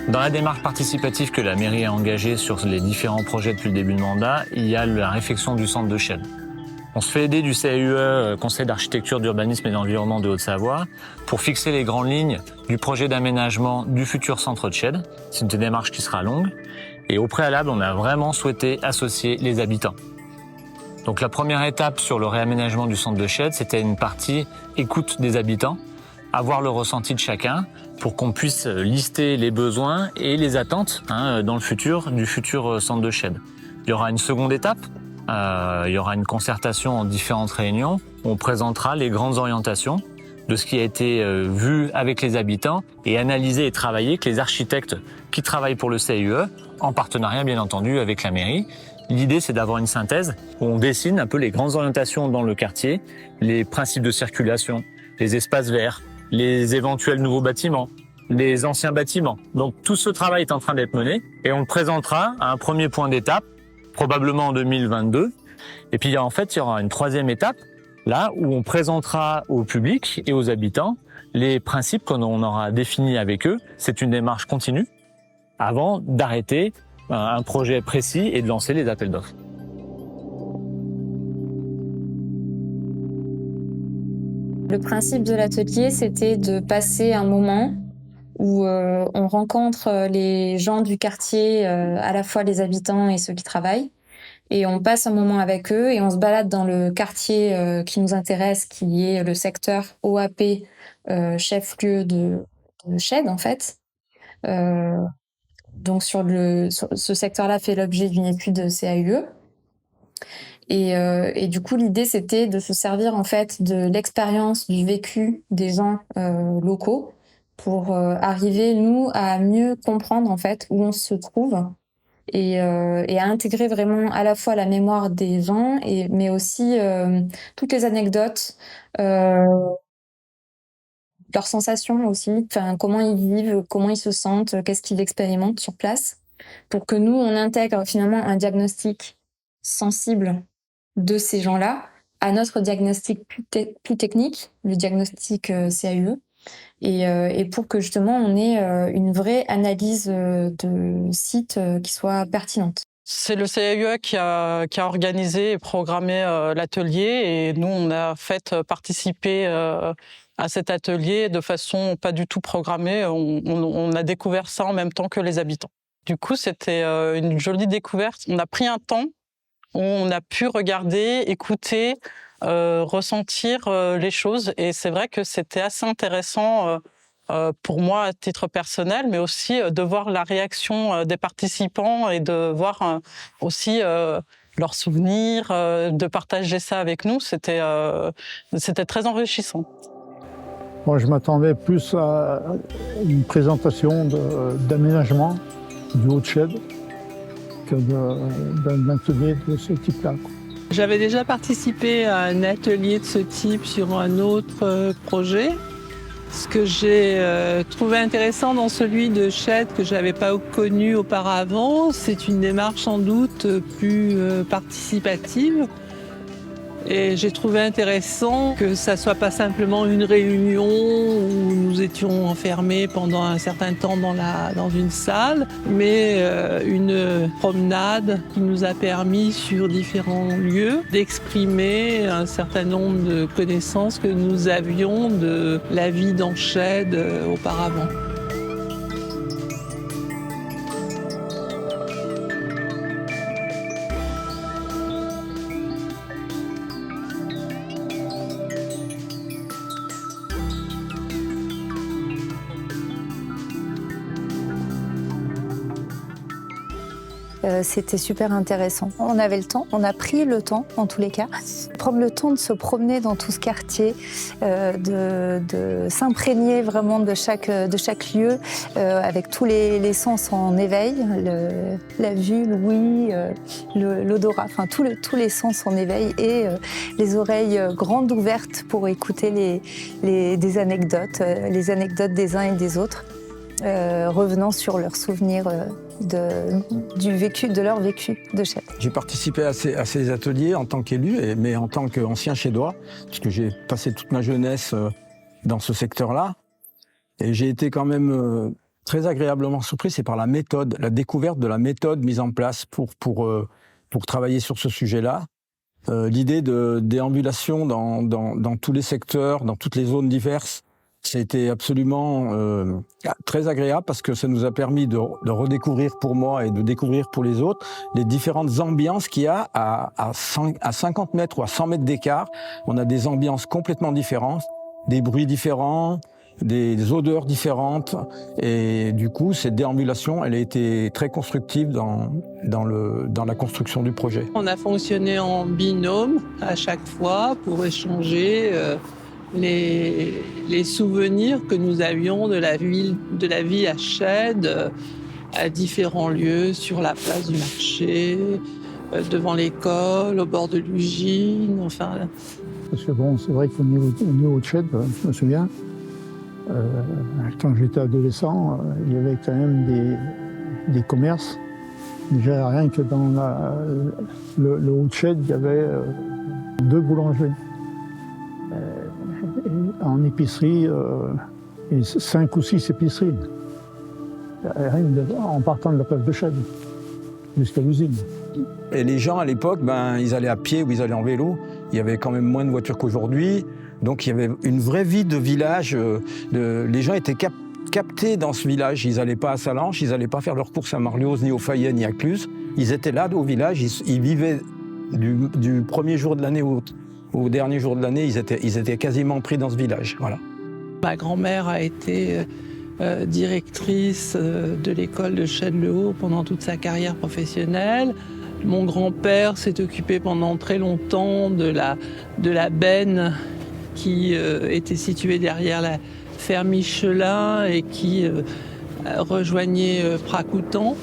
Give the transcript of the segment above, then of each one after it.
Dans la démarche participative que la mairie a engagée sur les différents projets depuis le début de mandat, il y a la réflexion du centre de Chelles. On se fait aider du CAUE, Conseil d'architecture, d'urbanisme et d'environnement de Haute-Savoie, pour fixer les grandes lignes du projet d'aménagement du futur centre de Chelles. C'est une démarche qui sera longue. Et au préalable, on a vraiment souhaité associer les habitants. Donc la première étape sur le réaménagement du centre de Chelles, c'était une partie écoute des habitants, avoir le ressenti de chacun pour qu'on puisse lister les besoins et les attentes dans le futur du futur centre de Chelles. Il y aura une seconde étape, il y aura une concertation en différentes réunions où on présentera les grandes orientations de ce qui a été vu avec les habitants et analysé et travaillé avec les architectes qui travaillent pour le CAUE, en partenariat bien entendu avec la mairie. L'idée, c'est d'avoir une synthèse où on dessine un peu les grandes orientations dans le quartier, les principes de circulation, les espaces verts, les éventuels nouveaux bâtiments, les anciens bâtiments. Donc tout ce travail est en train d'être mené et on le présentera à un premier point d'étape, probablement en 2022. Et puis en fait, il y aura une troisième étape, là où on présentera au public et aux habitants les principes qu'on aura définis avec eux. C'est une démarche continue avant d'arrêter un projet précis et de lancer les appels d'offres. Le principe de l'atelier, c'était de passer un moment où on rencontre les gens du quartier, à la fois les habitants et ceux qui travaillent, et on passe un moment avec eux et on se balade dans le quartier qui nous intéresse, qui est le secteur OAP, chef-lieu de Chelles en fait. Donc ce secteur-là fait l'objet d'une étude CAUE. Et du coup, l'idée, c'était de se servir en fait de l'expérience, du vécu des gens locaux pour arriver, nous, à mieux comprendre en fait où on se trouve et à intégrer vraiment à la fois la mémoire des gens, mais aussi toutes les anecdotes, leurs sensations aussi, enfin comment ils vivent, comment ils se sentent, qu'est-ce qu'ils expérimentent sur place, pour que nous, on intègre finalement un diagnostic sensible de ces gens-là à notre diagnostic plus technique, le diagnostic CAUE, et pour que justement on ait une vraie analyse de site qui soit pertinente. C'est le CAUE qui a organisé et programmé l'atelier, et nous on a fait participer à cet atelier de façon pas du tout programmée. On a découvert ça en même temps que les habitants. Du coup, c'était une jolie découverte. On a pris un temps où on a pu regarder, écouter, ressentir les choses. Et c'est vrai que c'était assez intéressant pour moi à titre personnel, mais aussi de voir la réaction des participants et de voir aussi leurs souvenirs, de partager ça avec nous. C'était très enrichissant. Moi, je m'attendais plus à une présentation d'aménagement du Haut-de-Chelles que d'un atelier de ce type-là. J'avais déjà participé à un atelier de ce type sur un autre projet. Ce que j'ai trouvé intéressant dans celui de Chelles, que je n'avais pas connu auparavant, c'est une démarche sans doute plus participative. Et j'ai trouvé intéressant que ça soit pas simplement une réunion où nous étions enfermés pendant un certain temps dans une salle, mais une promenade qui nous a permis sur différents lieux d'exprimer un certain nombre de connaissances que nous avions de la vie dans Chelles auparavant. C'était super intéressant. On avait le temps, on a pris le temps en tous les cas, prendre le temps de se promener dans tout ce quartier, de s'imprégner vraiment de chaque lieu, avec tous les sens en éveil, la vue, l'ouïe, l'odorat, enfin tous les sens en éveil et les oreilles grandes ouvertes pour écouter des anecdotes, les anecdotes des uns et des autres, revenant sur leurs souvenirs de leur vécu de Chelles. J'ai participé à ces ateliers en tant qu'élu, mais en tant qu'ancien Chédois, puisque j'ai passé toute ma jeunesse dans ce secteur-là. Et j'ai été quand même très agréablement surpris, c'est par la méthode, la découverte de la méthode mise en place pour travailler sur ce sujet-là. L'idée de déambulation dans tous les secteurs, dans toutes les zones diverses, c'était absolument très agréable parce que ça nous a permis de redécouvrir pour moi et de découvrir pour les autres les différentes ambiances qu'il y a à 50 mètres ou à 100 mètres d'écart. On a des ambiances complètement différentes, des bruits différents, des odeurs différentes, et du coup cette déambulation elle a été très constructive dans la construction du projet. On a fonctionné en binôme à chaque fois pour échanger les souvenirs que nous avions de la vie à Chède, à différents lieux, sur la place du marché, devant l'école, au bord de l'Ugine, enfin. Parce que bon, c'est vrai qu'au niveau de Chède, je me souviens, quand j'étais adolescent, il y avait quand même des commerces. Déjà, rien que dans le Haut-de-Chède, il y avait 2 boulangeries. En épicerie, et 5 ou 6 épiceries. En partant de la place de Chède jusqu'à l'usine. Et les gens à l'époque, ils allaient à pied ou ils allaient en vélo. Il y avait quand même moins de voitures qu'aujourd'hui. Donc il y avait une vraie vie de village. Les gens étaient captés dans ce village. Ils n'allaient pas à Salanches, ils n'allaient pas faire leurs courses à Marlioz, ni au Fayet, ni à Cluses. Ils étaient là au village, ils vivaient du premier jour de l'année au dernier jour de l'année, ils étaient quasiment pris dans ce village. Voilà. Ma grand-mère a été directrice de l'école de Chède-le-Haut pendant toute sa carrière professionnelle. Mon grand-père s'est occupé pendant très longtemps de la benne qui était située derrière la ferme Michelin et qui rejoignait Pracoutan,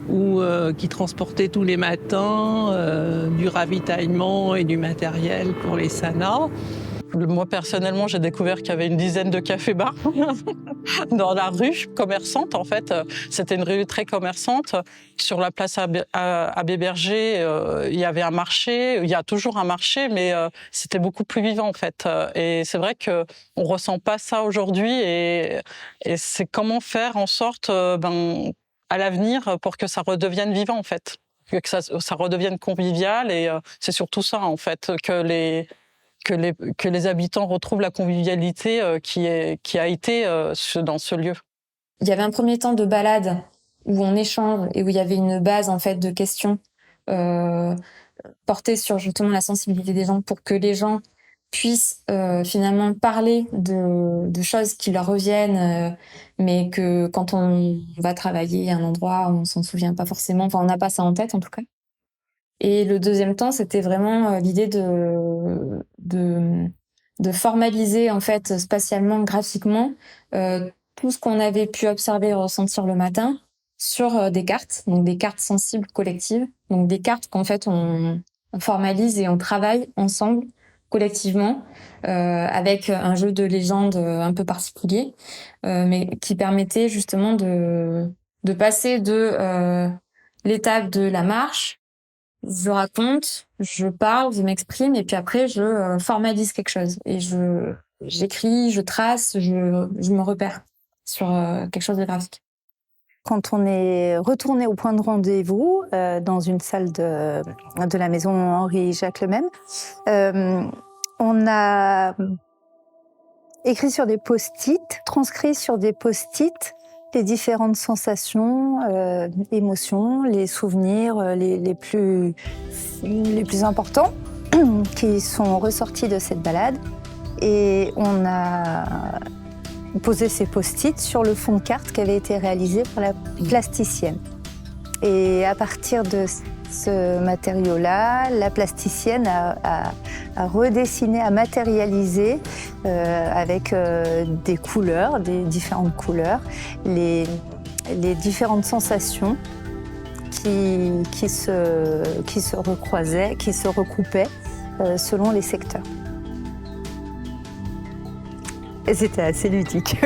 ou qui transportait tous les matins du ravitaillement et du matériel pour les SANA. Moi, personnellement, j'ai découvert qu'il y avait une dizaine de cafés-bars dans la rue commerçante, en fait. C'était une rue très commerçante. Sur la place Abbé Berger, il y avait un marché. Il y a toujours un marché, mais c'était beaucoup plus vivant, en fait. Et c'est vrai qu'on ne ressent pas ça aujourd'hui. Et c'est comment faire en sorte, à l'avenir, pour que ça redevienne vivant, en fait. Que ça redevienne convivial. Et c'est surtout ça, en fait, que les habitants retrouvent la convivialité qui a été dans ce lieu. Il y avait un premier temps de balade où on échange et où il y avait une base en fait de questions portées sur justement la sensibilité des gens pour que les gens puissent finalement parler de choses qui leur reviennent, mais que quand on va travailler à un endroit, on s'en souvient pas forcément. Enfin, on n'a pas ça en tête en tout cas. Et le deuxième temps, c'était vraiment l'idée de formaliser en fait spatialement, graphiquement, tout ce qu'on avait pu observer et ressentir le matin sur des cartes, donc des cartes sensibles collectives, donc des cartes qu'en fait on formalise et on travaille ensemble collectivement avec un jeu de légende un peu particulier, mais qui permettait justement de passer de l'étape de la marche. Je raconte, je parle, je m'exprime, et puis après je formalise quelque chose. Et j'écris, je trace, je me repère sur quelque chose de graphique. Quand on est retourné au point de rendez-vous dans une salle de la maison Henri-Jacques Lemesme, on a écrit sur des post-it, transcrit sur des post-it les différentes sensations, émotions, les souvenirs les plus importants qui sont ressortis de cette balade. Et on a posé ces post-it sur le fond de carte qui avait été réalisé par la plasticienne. Et à partir de ce matériau-là, la plasticienne a redessiné, a matérialisé avec des couleurs, des différentes couleurs, les différentes sensations qui se recroisaient, qui se recoupaient selon les secteurs. Et c'était assez ludique.